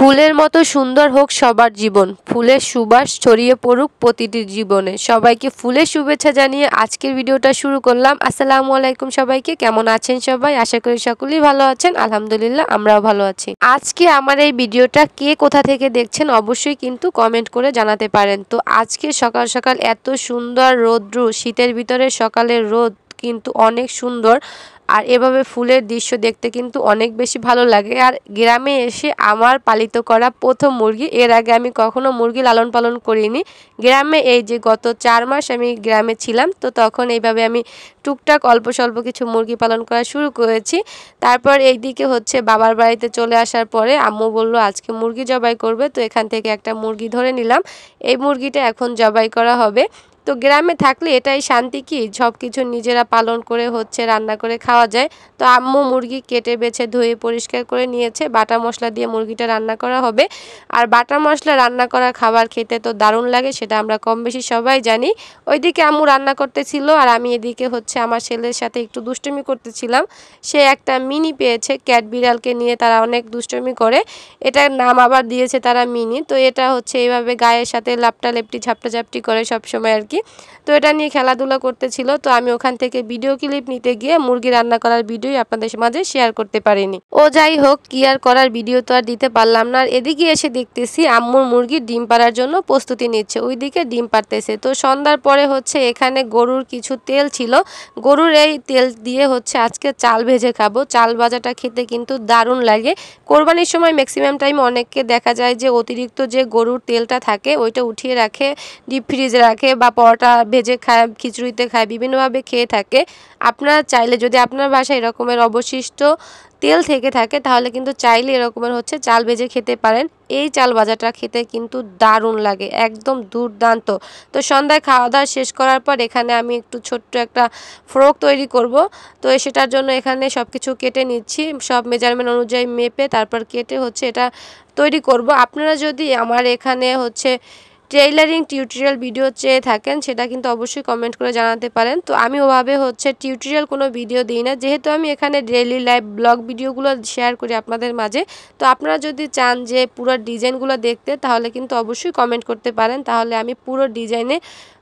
ফুলের মতো সুন্দর হোক সবার জীবন, ফুলের সুবাস ছড়িয়ে পড়ুক প্রতিটি জীবনে। সবাইকে ফুলের শুভেচ্ছা জানিয়ে আজকের ভিডিওটা শুরু করলাম। আসসালামু আলাইকুম সবাইকে, কেমন আছেন সবাই? আশা করি সকলেই ভালো আছেন। আলহামদুলিল্লাহ আমরাও ভালো আছি। আজকে আমার এই ভিডিওটা কে কোথা থেকে দেখছেন অবশ্যই কিন্তু কমেন্ট করে জানাতে পারেন। তো আজকে সকাল সকাল এত সুন্দর রৌদ্র, শীতের ভিতরে সকালের রোদ কিন্তু অনেক সুন্দর। আর এভাবে ফুলের দৃশ্য দেখতে কিন্তু অনেক বেশি ভালো লাগে। আর গ্রামে এসে আমার পালিত করা প্রথম মুরগি, এর আগে আমি কখনো মুরগি লালন পালন করিনি। গ্রামে এই যে গত 4 মাস আমি গ্রামে ছিলাম, তো তখন এইভাবে আমি টুকটাক অল্প স্বল্প কিছু মুরগি পালন করা শুরু করেছি। তারপর এইদিকে হচ্ছে বাবার বাড়িতে চলে আসার পরে আম্মু বলল আজকে মুরগি জবাই করবে, তো এখান থেকে একটা মুরগি ধরে নিলাম। এই মুরগিটা এখন জবাই করা হবে। তো গ্রামে থাকলে এটাই শান্তি কি সব কিছু নিজেরা পালন করে হচ্ছে রান্না করে খাওয়া যায়। তো আম্মু মুরগি কেটে বেছে ধুয়ে পরিষ্কার করে নিয়েছে, বাটা মশলা দিয়ে মুরগিটা রান্না করা হবে। আর বাটা মশলা রান্না করা খাবার খেতে তো দারুণ লাগে, সেটা আমরা কম বেশি সবাই জানি। ওইদিকে আম্মু রান্না করতেছিল আর আমি এদিকে হচ্ছে আমার ছেলের সাথে একটু দুষ্টুমি করতেছিলাম। সে একটা মিনি পেয়েছে, ক্যাট বিড়ালকে নিয়ে তারা অনেক দুষ্টুমি করে। এটার নাম আবার দিয়েছে তারা মিনি। তো এটা হচ্ছে এইভাবে গায়ের সাথে লাপটা লেপটি ঝাপটাঝাপটি করে সবসময় আর কি। তো এটা নিয়ে খেলাধুলা করতেছিল। তো আমি ওখান থেকে ভিডিও ক্লিপ নিতে গিয়ে মুরগি রান্না করার ভিডিও আপনাদের মাঝে শেয়ার করতে পারিনি। ও যাই হোক, কি আর করার, ভিডিও তো আর দিতে পারলাম না। আর এদিকে এসে দেখতেছি আম্মুর মুরগি ডিম পাড়ার জন্য প্রস্তুতি নিচ্ছে, ওইদিকে ডিম পাড়তেছে। তো সন্ধ্যার পরে হচ্ছে এখানে গরুর কিছু তেল ছিল, গরুর এই তেল দিয়ে হচ্ছে আজকে চাল ভেজে খাবো। চাল ভাজাটা খেতে কিন্তু দারুণ লাগে। কোরবানির সময় ম্যাক্সিমাম টাইম অনেককে দেখা যায় যে অতিরিক্ত যে গরুর তেলটা থাকে ওইটা উঠিয়ে রাখে, ডিপ ফ্রিজে রাখে বা পরোটা ভেজে খায়, খিচুড়িতে খায়, বিভিন্নভাবে খেয়ে থাকে। আপনারা চাইলে যদি আপনার বাসায় এরকমের অবশিষ্ট তেল থেকে থাকে তাহলে কিন্তু চাইলে এরকমের হচ্ছে চাল ভেজে খেতে পারেন। এই চাল ভাজাটা খেতে কিন্তু দারুণ লাগে, একদম দুর্দান্ত। তো সন্ধ্যায় খাওয়া দাওয়া শেষ করার পর এখানে আমি একটু ছোট্ট একটা ফ্রক তৈরি করব। তো সেটার জন্য এখানে সব কিছু কেটে নিচ্ছি, সব মেজারমেন্ট অনুযায়ী মেপে তারপর কেটে হচ্ছে এটা তৈরি করব। আপনারা যদি আমার এখানে হচ্ছে টেইলারিং টিউটোরিয়াল ভিডিও চেয়ে থাকেন সেটা কিন্তু অবশ্যই কমেন্ট করে জানাতে পারেন। তো আমি ওভাবে হচ্ছে টিউটোরিয়াল কোনো ভিডিও দিই না, যেহেতু আমি এখানে ডেইলি লাইভ ব্লগ ভিডিওগুলো শেয়ার করি আপনাদের মাঝে। তো আপনারা যদি চান যে পুরো ডিজাইনগুলো দেখতে তাহলে কিন্তু অবশ্যই কমেন্ট করতে পারেন, তাহলে আমি পুরো ডিজাইনে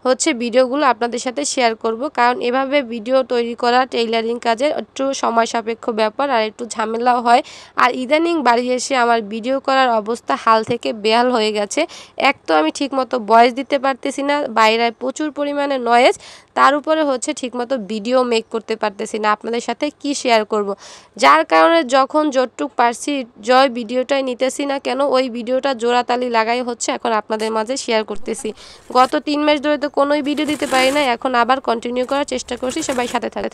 হচ্ছে ভিডিওগুলো আপনাদের সাথে শেয়ার করব। কারণ এভাবে ভিডিও তৈরি করা টেইলারিং কাজের একটু সময় সাপেক্ষ ব্যাপার আর একটু ঝামেলাও হয়। আর ইদানিং বাড়ি এসে আমার ভিডিও করার অবস্থা হাল থেকে বেহাল হয়ে গেছে। এক তো আমি ঠিকমতো ভয়েস দিতে পারতেছি না, বাইরে প্রচুর পরিমাণে নয়েজ, তার উপরে হচ্ছে ঠিকমতো ভিডিও মেক করতে পারতেছি না, আপনাদের সাথে কি শেয়ার করব। যার কারণে যখন যতটুক পারছি জয় ভিডিওটাই নিতেছি না কেন, ওই ভিডিওটা জোড়াতালি লাগাই হচ্ছে এখন আপনাদের মাঝে শেয়ার করতেছি। গত 3 মাস ধরে তো কোনোই ভিডিও দিতে পারি না, এখন আবার কন্টিনিউ করার চেষ্টা করছি, সবাই সাথে থাকে।